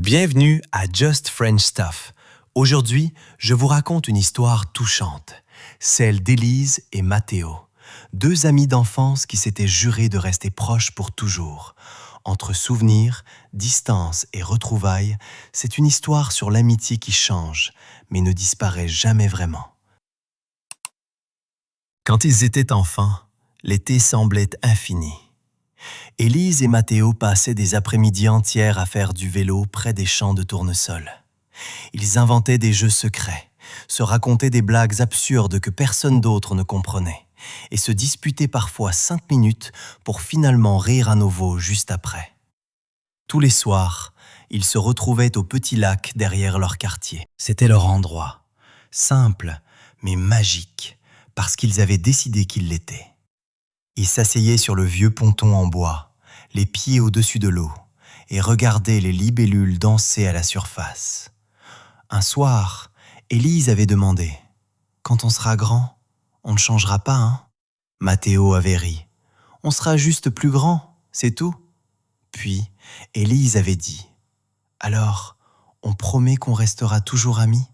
Bienvenue à Just French Stuff. Aujourd'hui, je vous raconte une histoire touchante, celle d'Élise et Mathéo, deux amis d'enfance qui s'étaient jurés de rester proches pour toujours. Entre souvenirs, distance et retrouvailles, c'est une histoire sur l'amitié qui change, mais ne disparaît jamais vraiment. Quand ils étaient enfants, l'été semblait infini. Élise et Mathéo passaient des après-midi entières à faire du vélo près des champs de tournesol. Ils inventaient des jeux secrets, se racontaient des blagues absurdes que personne d'autre ne comprenait, et se disputaient parfois 5 minutes pour finalement rire à nouveau juste après. Tous les soirs, ils se retrouvaient au petit lac derrière leur quartier. C'était leur endroit, simple mais magique, parce qu'ils avaient décidé qu'il l'était. Ils s'asseyaient sur le vieux ponton en bois, les pieds au-dessus de l'eau, et regardaient les libellules danser à la surface. Un soir, Élise avait demandé « Quand on sera grand, on ne changera pas, hein ?» Mathéo avait ri « On sera juste plus grand, c'est tout ?» Puis, Élise avait dit « Alors, on promet qu'on restera toujours amis ?»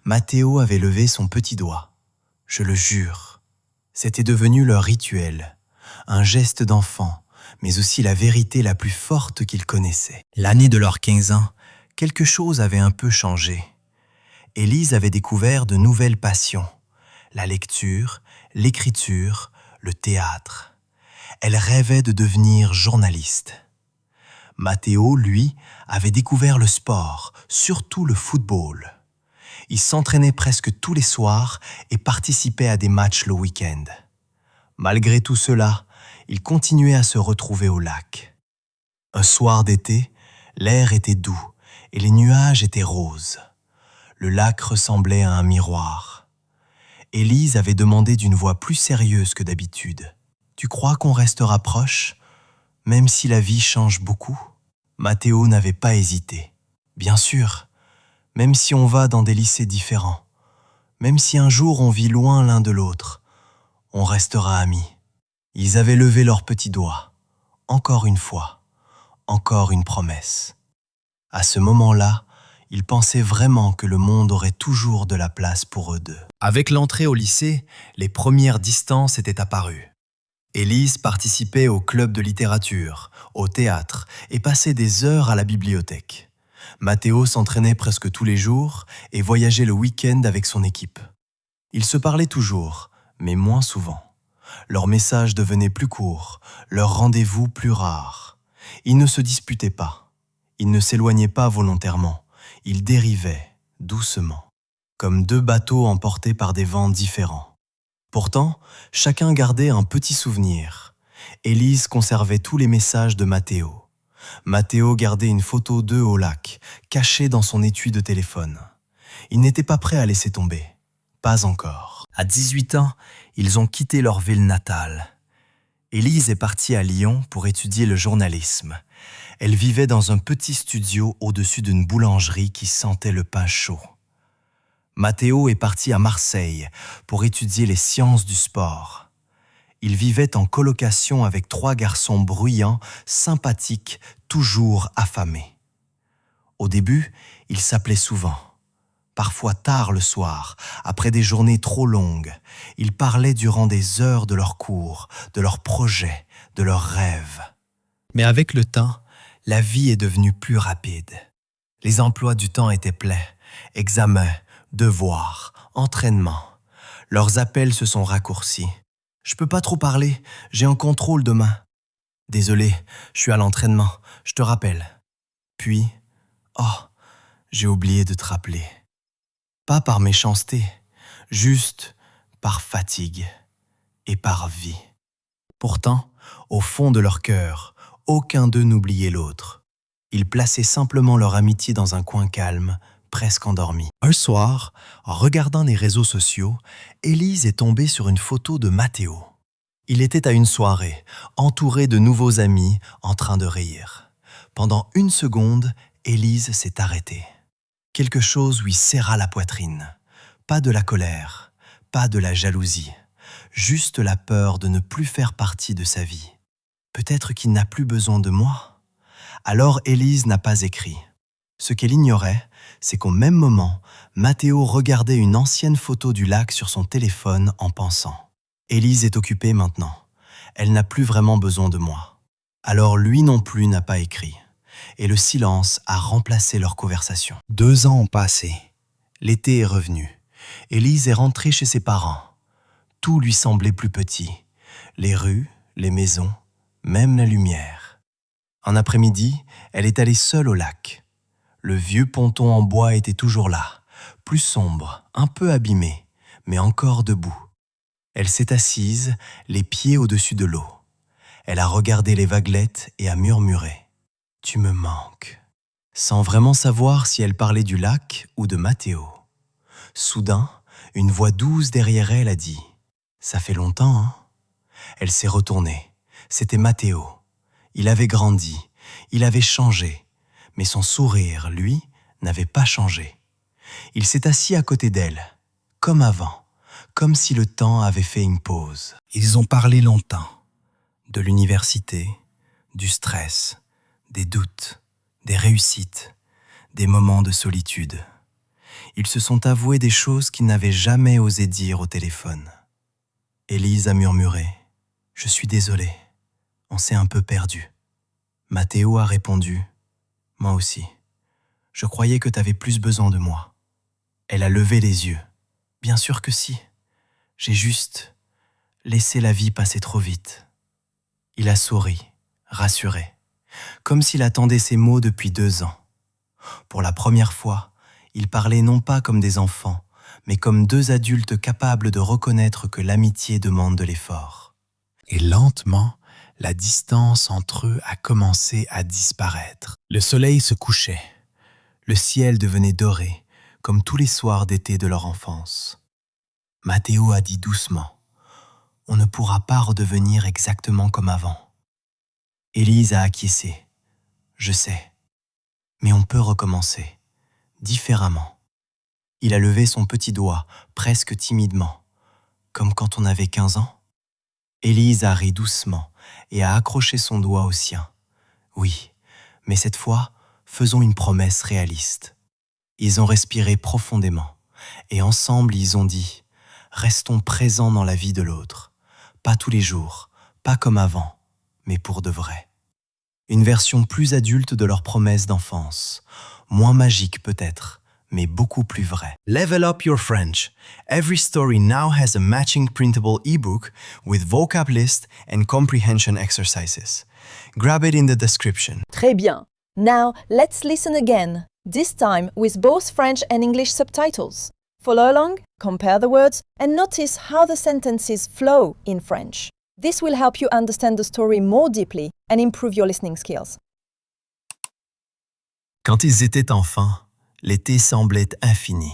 Mathéo avait levé son petit doigt. « Je le jure. » C'était devenu leur rituel, un geste d'enfant, mais aussi la vérité la plus forte qu'ils connaissaient. L'année de leurs 15 ans, quelque chose avait un peu changé. Élise avait découvert de nouvelles passions, la lecture, l'écriture, le théâtre. Elle rêvait de devenir journaliste. Mathéo, lui, avait découvert le sport, surtout le football. Il s'entraînait presque tous les soirs et participait à des matchs le week-end. Malgré tout cela, ils continuaient à se retrouver au lac. Un soir d'été, l'air était doux et les nuages étaient roses. Le lac ressemblait à un miroir. Élise avait demandé d'une voix plus sérieuse que d'habitude. « Tu crois qu'on restera proches, même si la vie change beaucoup ?» Mathéo n'avait pas hésité. « Bien sûr. Même si on va dans des lycées différents, même si un jour on vit loin l'un de l'autre, on restera amis. » Ils avaient levé leurs petits doigts. Encore une fois, encore une promesse. À ce moment-là, ils pensaient vraiment que le monde aurait toujours de la place pour eux deux. Avec l'entrée au lycée, les premières distances étaient apparues. Élise participait au club de littérature, au théâtre et passait des heures à la bibliothèque. Mathéo s'entraînait presque tous les jours et voyageait le week-end avec son équipe. Ils se parlaient toujours, mais moins souvent. Leurs messages devenaient plus courts, leurs rendez-vous plus rares. Ils ne se disputaient pas. Ils ne s'éloignaient pas volontairement. Ils dérivaient, doucement, comme deux bateaux emportés par des vents différents. Pourtant, chacun gardait un petit souvenir. Élise conservait tous les messages de Mathéo. Mathéo gardait une photo d'eux au lac, cachée dans son étui de téléphone. Il n'était pas prêt à laisser tomber. Pas encore. À 18 ans, ils ont quitté leur ville natale. Élise est partie à Lyon pour étudier le journalisme. Elle vivait dans un petit studio au-dessus d'une boulangerie qui sentait le pain chaud. Mathéo est parti à Marseille pour étudier les sciences du sport. Il vivait en colocation avec 3 garçons bruyants, sympathiques, toujours affamés. Au début, ils s'appelaient souvent. Parfois tard le soir, après des journées trop longues, ils parlaient durant des heures de leurs cours, de leurs projets, de leurs rêves. Mais avec le temps, la vie est devenue plus rapide. Les emplois du temps étaient pleins, examens, devoirs, entraînements. Leurs appels se sont raccourcis. « Je peux pas trop parler, j'ai un contrôle demain. »« Désolé, je suis à l'entraînement, je te rappelle. » Puis, « Oh, j'ai oublié de te rappeler. » Pas par méchanceté, juste par fatigue et par vie. Pourtant, au fond de leur cœur, aucun d'eux n'oubliait l'autre. Ils plaçaient simplement leur amitié dans un coin calme, presque endormi. Un soir, en regardant les réseaux sociaux, Élise est tombée sur une photo de Mathéo. Il était à une soirée, entouré de nouveaux amis, en train de rire. Pendant 1 seconde, Élise s'est arrêtée. Quelque chose lui serra la poitrine. Pas de la colère, pas de la jalousie, juste la peur de ne plus faire partie de sa vie. Peut-être qu'il n'a plus besoin de moi. Alors Élise n'a pas écrit. Ce qu'elle ignorait, c'est qu'au même moment, Matteo regardait une ancienne photo du lac sur son téléphone en pensant « Élise est occupée maintenant. Elle n'a plus vraiment besoin de moi. » Alors lui non plus n'a pas écrit. Et le silence a remplacé leur conversation. 2 ans ont passé. L'été est revenu. Élise est rentrée chez ses parents. Tout lui semblait plus petit. Les rues, les maisons, même la lumière. Un après-midi, elle est allée seule au lac. Le vieux ponton en bois était toujours là, plus sombre, un peu abîmé, mais encore debout. Elle s'est assise, les pieds au-dessus de l'eau. Elle a regardé les vaguelettes et a murmuré « Tu me manques », sans vraiment savoir si elle parlait du lac ou de Matteo. Soudain, une voix douce derrière elle a dit « Ça fait longtemps, hein ?» Elle s'est retournée. C'était Matteo. Il avait grandi, il avait changé, mais son sourire, lui, n'avait pas changé. Il s'est assis à côté d'elle, comme avant, comme si le temps avait fait une pause. Ils ont parlé longtemps, de l'université, du stress, des doutes, des réussites, des moments de solitude. Ils se sont avoués des choses qu'ils n'avaient jamais osé dire au téléphone. Élise a murmuré « Je suis désolée, on s'est un peu perdu. » Matteo a répondu « Moi aussi. Je croyais que t'avais plus besoin de moi. » Elle a levé les yeux. « Bien sûr que si. J'ai juste laissé la vie passer trop vite. » Il a souri, rassuré, comme s'il attendait ces mots depuis 2 ans. Pour la première fois, il parlait non pas comme des enfants, mais comme 2 adultes capables de reconnaître que l'amitié demande de l'effort. Et lentement, la distance entre eux a commencé à disparaître. Le soleil se couchait. Le ciel devenait doré, comme tous les soirs d'été de leur enfance. Matteo a dit doucement « On ne pourra pas redevenir exactement comme avant. » Élise a acquiescé. « Je sais, mais on peut recommencer, différemment. » Il a levé son petit doigt, presque timidement, comme quand on avait 15 ans. Élise a ri doucement et a accroché son doigt au sien. Oui, mais cette fois, faisons une promesse réaliste. Ils ont respiré profondément et ensemble ils ont dit « Restons présents dans la vie de l'autre, pas tous les jours, pas comme avant, mais pour de vrai. » Une version plus adulte de leur promesse d'enfance, moins magique peut-être, mais beaucoup plus vraie. Level up your French. Every story now has a matching printable ebook with vocab list and comprehension exercises. Grab it in the description. Très bien. Now, let's listen again, this time with both French and English subtitles. Follow along, compare the words, and notice how the sentences flow in French. This will help you understand the story more deeply and improve your listening skills. Quand ils étaient enfants, l'été semblait infini.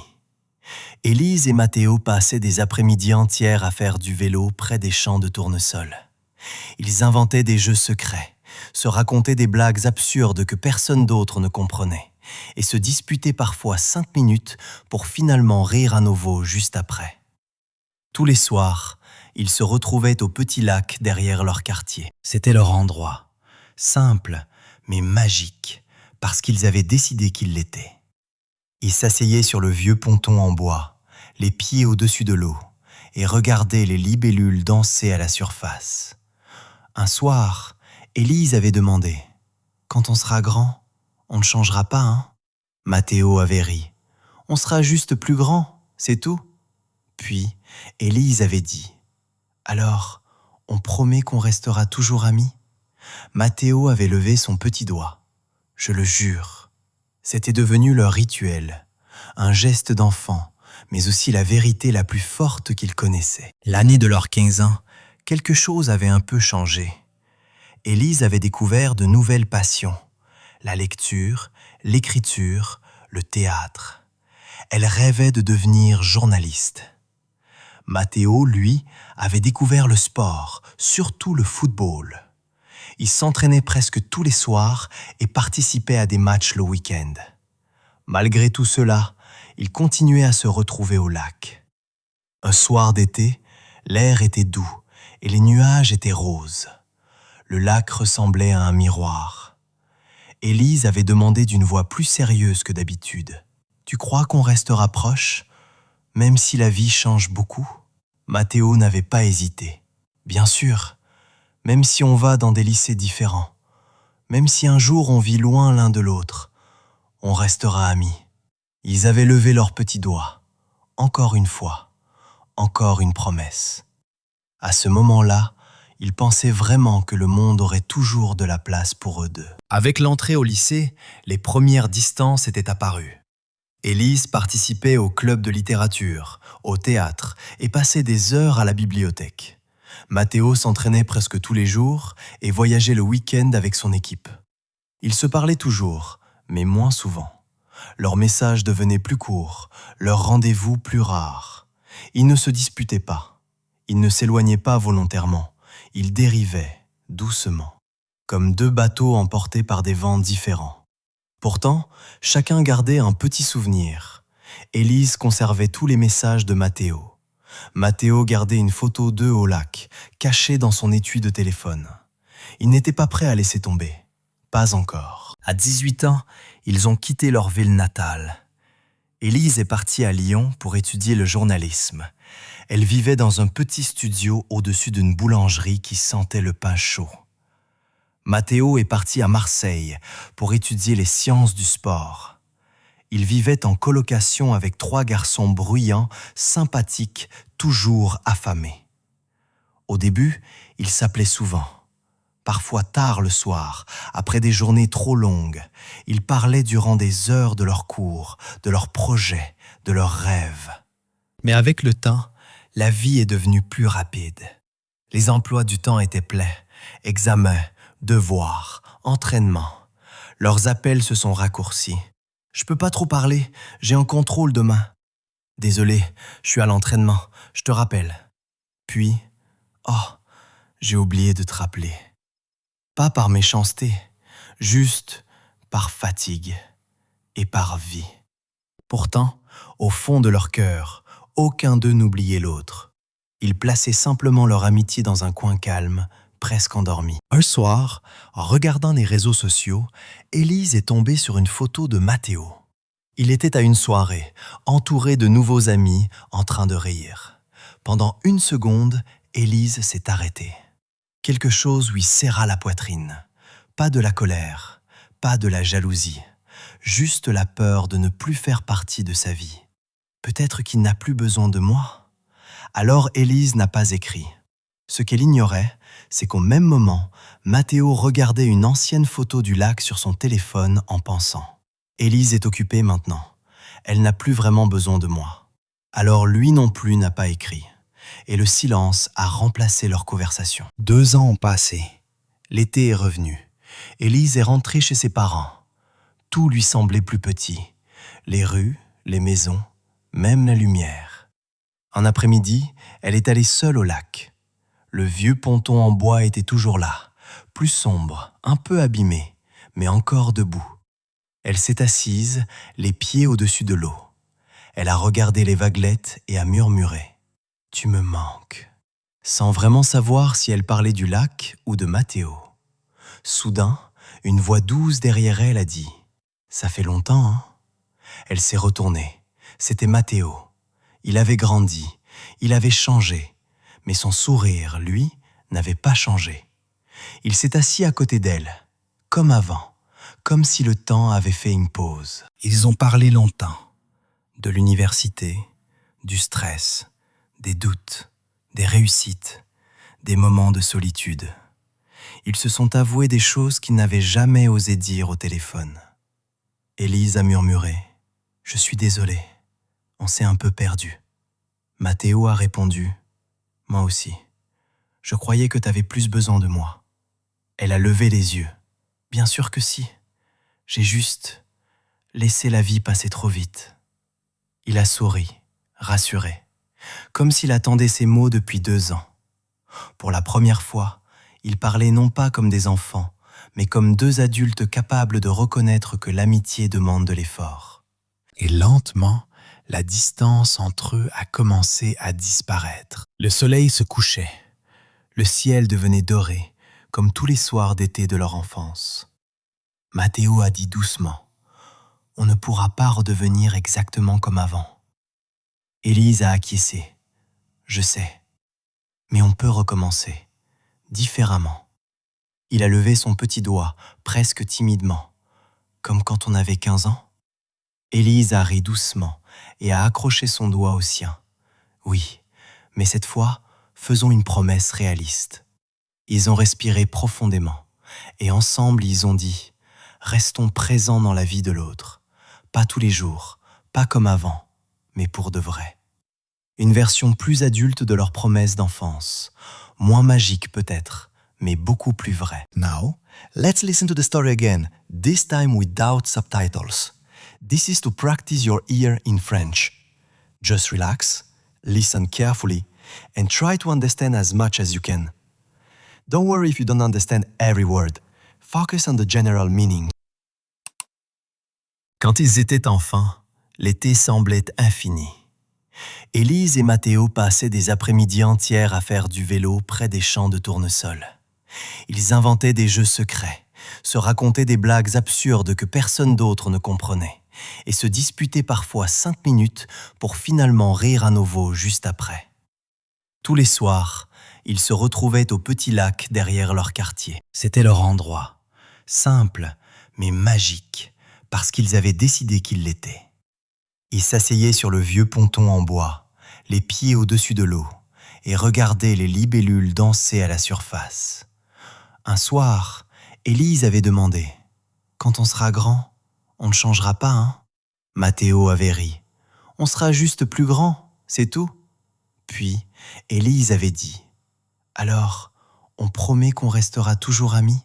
Élise et Matteo passaient des après-midi entières à faire du vélo près des champs de tournesol. Ils inventaient des jeux secrets, se racontaient des blagues absurdes que personne d'autre ne comprenait, et se disputaient parfois 5 minutes pour finalement rire à nouveau juste après. Tous les soirs, ils se retrouvaient au petit lac derrière leur quartier. C'était leur endroit, simple mais magique, parce qu'ils avaient décidé qu'il l'était. Ils s'asseyaient sur le vieux ponton en bois, les pieds au-dessus de l'eau, et regardaient les libellules danser à la surface. Un soir, Élise avait demandé « Quand on sera grand, on ne changera pas, hein ?» Matteo avait ri « On sera juste plus grand, c'est tout. » Puis, Élise avait dit « Alors, on promet qu'on restera toujours amis ?» Matteo avait levé son petit doigt. « Je le jure. » C'était devenu leur rituel, un geste d'enfant, mais aussi la vérité la plus forte qu'ils connaissaient. L'année de leurs 15 ans, quelque chose avait un peu changé. Élise avait découvert de nouvelles passions, la lecture, l'écriture, le théâtre. Elle rêvait de devenir journaliste. Matteo, lui, avait découvert le sport, surtout le football. Il s'entraînait presque tous les soirs et participait à des matchs le week-end. Malgré tout cela, il continuait à se retrouver au lac. Un soir d'été, l'air était doux et les nuages étaient roses. Le lac ressemblait à un miroir. Élise avait demandé d'une voix plus sérieuse que d'habitude. « Tu crois qu'on restera proches, même si la vie change beaucoup ?» Mathéo n'avait pas hésité. « Bien sûr, même si on va dans des lycées différents, même si un jour on vit loin l'un de l'autre, on restera amis. » Ils avaient levé leurs petits doigts. Encore une fois, encore une promesse. À ce moment-là, ils pensaient vraiment que le monde aurait toujours de la place pour eux deux. Avec l'entrée au lycée, les premières distances étaient apparues. Élise participait au club de littérature, au théâtre et passait des heures à la bibliothèque. Mathéo s'entraînait presque tous les jours et voyageait le week-end avec son équipe. Ils se parlaient toujours, mais moins souvent. Leurs messages devenaient plus courts, leurs rendez-vous plus rares. Ils ne se disputaient pas. Ils ne s'éloignaient pas volontairement. Ils dérivaient, doucement, comme deux bateaux emportés par des vents différents. Pourtant, chacun gardait un petit souvenir. Élise conservait tous les messages de Mathéo. Mathéo gardait une photo d'eux au lac, cachée dans son étui de téléphone. Il n'était pas prêt à laisser tomber. Pas encore. À 18 ans, ils ont quitté leur ville natale. Élise est partie à Lyon pour étudier le journalisme. Elle vivait dans un petit studio au-dessus d'une boulangerie qui sentait le pain chaud. Mathéo est parti à Marseille pour étudier les sciences du sport. Il vivait en colocation avec 3 garçons bruyants, sympathiques, toujours affamés. Au début, ils s'appelaient souvent. Parfois tard le soir, après des journées trop longues, ils parlaient durant des heures de leurs cours, de leurs projets, de leurs rêves. Mais avec le temps, la vie est devenue plus rapide. Les emplois du temps étaient pleins, examens, devoirs, entraînements. Leurs appels se sont raccourcis. « Je peux pas trop parler, j'ai un contrôle demain. »« Désolé, je suis à l'entraînement, je te rappelle. » Puis, « Oh, j'ai oublié de te rappeler. » Pas par méchanceté, juste par fatigue et par vie. Pourtant, au fond de leur cœur, aucun d'eux n'oubliait l'autre. Ils plaçaient simplement leur amitié dans un coin calme, presque endormi. Un soir, en regardant les réseaux sociaux, Élise est tombée sur une photo de Mathéo. Il était à une soirée, entouré de nouveaux amis, en train de rire. Pendant 1 seconde, Élise s'est arrêtée. Quelque chose lui serra la poitrine. Pas de la colère, pas de la jalousie, juste la peur de ne plus faire partie de sa vie. Peut-être qu'il n'a plus besoin de moi. Alors Élise n'a pas écrit. Ce qu'elle ignorait, c'est qu'au même moment, Mathéo regardait une ancienne photo du lac sur son téléphone en pensant « Élise est occupée maintenant. Elle n'a plus vraiment besoin de moi. » Alors lui non plus n'a pas écrit. Et le silence a remplacé leur conversation. 2 ans ont passé. L'été est revenu. Élise est rentrée chez ses parents. Tout lui semblait plus petit. Les rues, les maisons, même la lumière. Un après-midi, elle est allée seule au lac. Le vieux ponton en bois était toujours là, plus sombre, un peu abîmé, mais encore debout. Elle s'est assise, les pieds au-dessus de l'eau. Elle a regardé les vaguelettes et a murmuré « Tu me manques », sans vraiment savoir si elle parlait du lac ou de Mathéo. Soudain, une voix douce derrière elle a dit « Ça fait longtemps, hein ?» Elle s'est retournée. C'était Mathéo. Il avait grandi, il avait changé, mais son sourire, lui, n'avait pas changé. Il s'est assis à côté d'elle, comme avant, comme si le temps avait fait une pause. Ils ont parlé longtemps, de l'université, du stress, des doutes, des réussites, des moments de solitude. Ils se sont avoués des choses qu'ils n'avaient jamais osé dire au téléphone. Élise a murmuré « Je suis désolée, on s'est un peu perdu. » Mathéo a répondu « Moi aussi. Je croyais que tu avais plus besoin de moi. » Elle a levé les yeux. « Bien sûr que si. J'ai juste laissé la vie passer trop vite. » Il a souri, rassuré, comme s'il attendait ces mots depuis 2 ans. Pour la première fois, il parlait non pas comme des enfants, mais comme 2 adultes capables de reconnaître que l'amitié demande de l'effort. Et lentement, la distance entre eux a commencé à disparaître. Le soleil se couchait. Le ciel devenait doré, comme tous les soirs d'été de leur enfance. Matteo a dit doucement. On ne pourra pas redevenir exactement comme avant. Élise a acquiescé. Je sais. Mais on peut recommencer. Différemment. Il a levé son petit doigt, presque timidement, comme quand on avait 15 ans. Élise a ri doucement et a accroché son doigt au sien. Oui, mais cette fois, faisons une promesse réaliste. Ils ont respiré profondément et ensemble ils ont dit « Restons présents dans la vie de l'autre, pas tous les jours, pas comme avant, mais pour de vrai. » Une version plus adulte de leur promesse d'enfance, moins magique peut-être, mais beaucoup plus vraie. Now, let's listen to the story again, this time without subtitles. This is to practice your ear in French. Just relax, listen carefully, and try to understand as much as you can. Don't worry if you don't understand every word. Focus on the general meaning. Quand ils étaient enfants, l'été semblait infini. Élise et Matteo passaient des après-midi entières à faire du vélo près des champs de tournesol. Ils inventaient des jeux secrets, se racontaient des blagues absurdes que personne d'autre ne comprenait, et se disputaient parfois 5 minutes pour finalement rire à nouveau juste après. Tous les soirs, ils se retrouvaient au petit lac derrière leur quartier. C'était leur endroit, simple mais magique, parce qu'ils avaient décidé qu'il l'était. Ils s'asseyaient sur le vieux ponton en bois, les pieds au-dessus de l'eau, et regardaient les libellules danser à la surface. Un soir, Élise avait demandé « Quand on sera grand, on ne changera pas, hein ?» Matteo avait ri « On sera juste plus grand, c'est tout. » Puis, Élise avait dit « Alors, on promet qu'on restera toujours amis ?»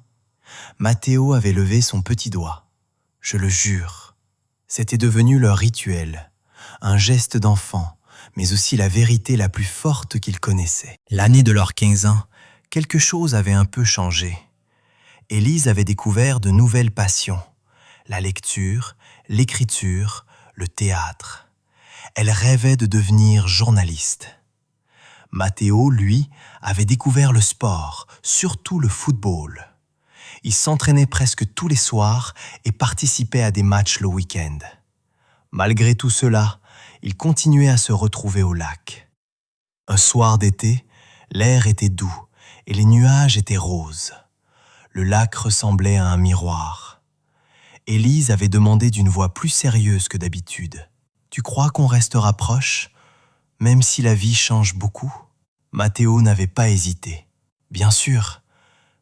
Matteo avait levé son petit doigt. « Je le jure. » C'était devenu leur rituel, un geste d'enfant, mais aussi la vérité la plus forte qu'ils connaissaient. L'année de leurs 15 ans, quelque chose avait un peu changé. Élise avait découvert de nouvelles passions, la lecture, l'écriture, le théâtre. Elle rêvait de devenir journaliste. Matteo, lui, avait découvert le sport, surtout le football. Il s'entraînait presque tous les soirs et participait à des matchs le week-end. Malgré tout cela, il continuait à se retrouver au lac. Un soir d'été, l'air était doux et les nuages étaient roses. Le lac ressemblait à un miroir. Élise avait demandé d'une voix plus sérieuse que d'habitude. « Tu crois qu'on restera proches, même si la vie change beaucoup ?» Matteo n'avait pas hésité. « Bien sûr,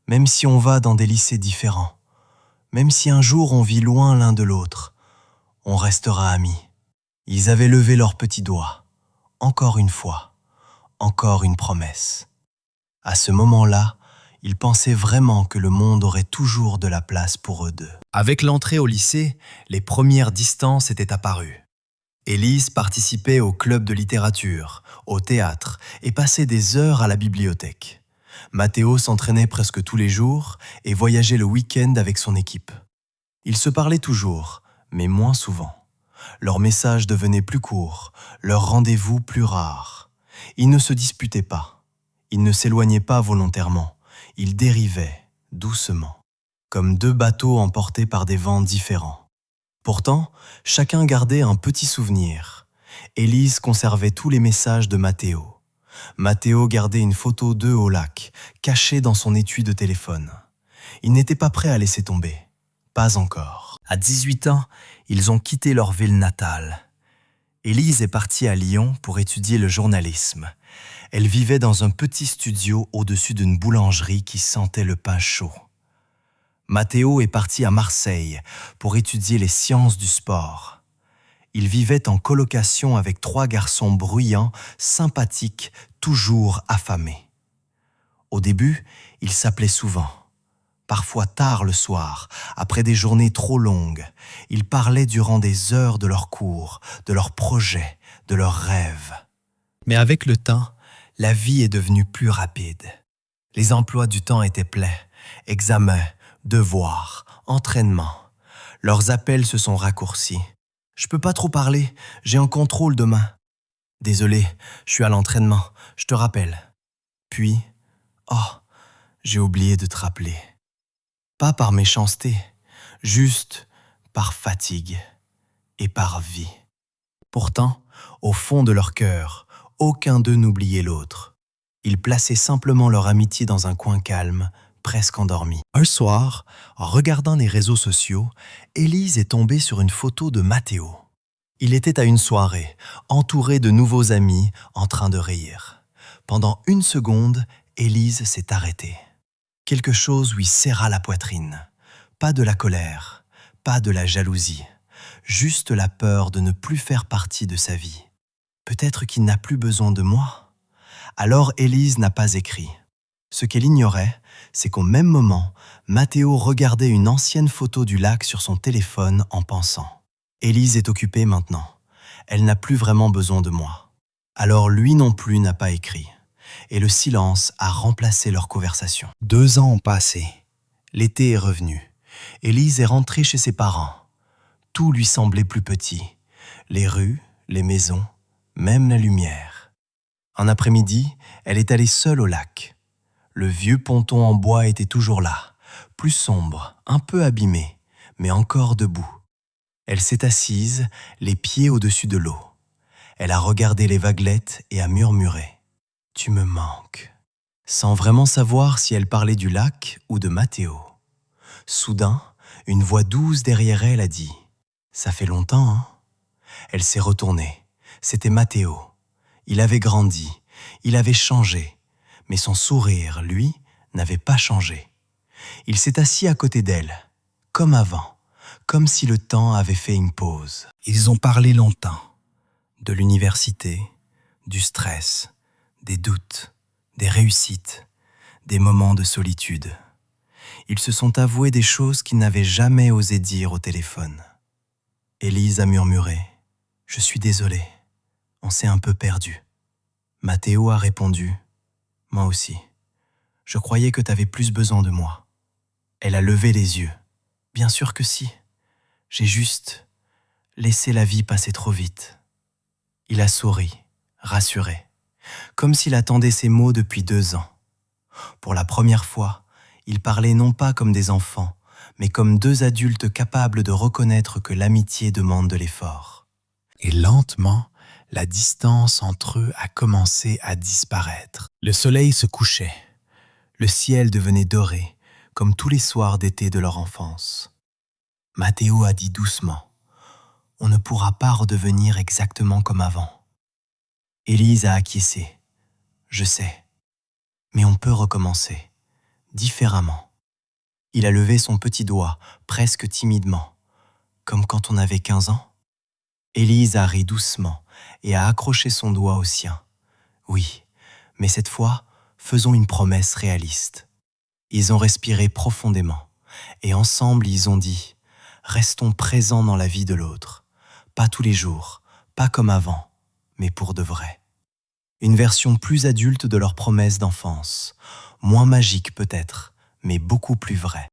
même si on va dans des lycées différents, même si un jour on vit loin l'un de l'autre, on restera amis. » Ils avaient levé leurs petits doigts. Encore une fois, encore une promesse. À ce moment-là, ils pensaient vraiment que le monde aurait toujours de la place pour eux deux. Avec l'entrée au lycée, les premières distances étaient apparues. Élise participait au club de littérature, au théâtre et passait des heures à la bibliothèque. Matteo s'entraînait presque tous les jours et voyageait le week-end avec son équipe. Ils se parlaient toujours, mais moins souvent. Leurs messages devenaient plus courts, leurs rendez-vous plus rares. Ils ne se disputaient pas. Ils ne s'éloignaient pas volontairement. Ils dérivaient, doucement, comme deux bateaux emportés par des vents différents. Pourtant, chacun gardait un petit souvenir. Élise conservait tous les messages de Matteo. Matteo gardait une photo d'eux au lac, cachée dans son étui de téléphone. Il n'était pas prêt à laisser tomber. Pas encore. À 18 ans, ils ont quitté leur ville natale. Élise est partie à Lyon pour étudier le journalisme. Elle vivait dans un petit studio au-dessus d'une boulangerie qui sentait le pain chaud. Matteo est parti à Marseille pour étudier les sciences du sport. Il vivait en colocation avec 3 garçons bruyants, sympathiques, toujours affamés. Au début, ils s'appelaient souvent. Parfois tard le soir, après des journées trop longues, ils parlaient durant des heures de leurs cours, de leurs projets, de leurs rêves. Mais avec le temps, la vie est devenue plus rapide. Les emplois du temps étaient pleins, examens, devoirs, entraînements. Leurs appels se sont raccourcis. « Je peux pas trop parler, j'ai un contrôle demain. »« Désolé, je suis à l'entraînement, je te rappelle. » Puis, « Oh, j'ai oublié de te rappeler. » Pas par méchanceté, juste par fatigue et par vie. Pourtant, au fond de leur cœur, aucun d'eux n'oubliait l'autre. Ils plaçaient simplement leur amitié dans un coin calme, presque endormi. Un soir, en regardant les réseaux sociaux, Élise est tombée sur une photo de Matteo. Il était à une soirée, entouré de nouveaux amis, en train de rire. Pendant une seconde, Élise s'est arrêtée. Quelque chose lui serra la poitrine. Pas de la colère, pas de la jalousie, juste la peur de ne plus faire partie de sa vie. Peut-être qu'il n'a plus besoin de moi. Alors Élise n'a pas écrit. Ce qu'elle ignorait, c'est qu'au même moment, Matteo regardait une ancienne photo du lac sur son téléphone en pensant « Élise est occupée maintenant. Elle n'a plus vraiment besoin de moi. » Alors lui non plus n'a pas écrit. Et le silence a remplacé leur conversation. 2 ans ont passé. L'été est revenu. Élise est rentrée chez ses parents. Tout lui semblait plus petit. Les rues, les maisons, même la lumière. Un après-midi, elle est allée seule au lac. Le vieux ponton en bois était toujours là, plus sombre, un peu abîmé, mais encore debout. Elle s'est assise, les pieds au-dessus de l'eau. Elle a regardé les vaguelettes et a murmuré « Tu me manques », sans vraiment savoir si elle parlait du lac ou de Matteo. Soudain, une voix douce derrière elle a dit « Ça fait longtemps, hein ?» Elle s'est retournée. C'était Matteo. Il avait grandi, il avait changé, mais son sourire, lui, n'avait pas changé. Il s'est assis à côté d'elle, comme avant, comme si le temps avait fait une pause. Ils ont parlé longtemps, de l'université, du stress, des doutes, des réussites, des moments de solitude. Ils se sont avoués des choses qu'ils n'avaient jamais osé dire au téléphone. Élise a murmuré « Je suis désolée, on s'est un peu perdu. » Matteo a répondu « Moi aussi. Je croyais que tu avais plus besoin de moi. » Elle a levé les yeux. « Bien sûr que si. J'ai juste laissé la vie passer trop vite. » Il a souri, rassuré, comme s'il attendait ces mots depuis 2 ans. Pour la première fois, il parlait non pas comme des enfants, mais comme 2 adultes capables de reconnaître que l'amitié demande de l'effort. Et lentement, la distance entre eux a commencé à disparaître. Le soleil se couchait. Le ciel devenait doré, comme tous les soirs d'été de leur enfance. Matteo a dit doucement « On ne pourra pas redevenir exactement comme avant. » Élise a acquiescé. « Je sais, mais on peut recommencer, différemment. » Il a levé son petit doigt, presque timidement, comme quand on avait 15 ans. Élise a ri doucement et a accroché son doigt au sien. « Oui, mais cette fois, faisons une promesse réaliste. » Ils ont respiré profondément et ensemble ils ont dit « Restons présents dans la vie de l'autre, pas tous les jours, pas comme avant, mais pour de vrai. » Une version plus adulte de leur promesse d'enfance, moins magique peut-être, mais beaucoup plus vraie.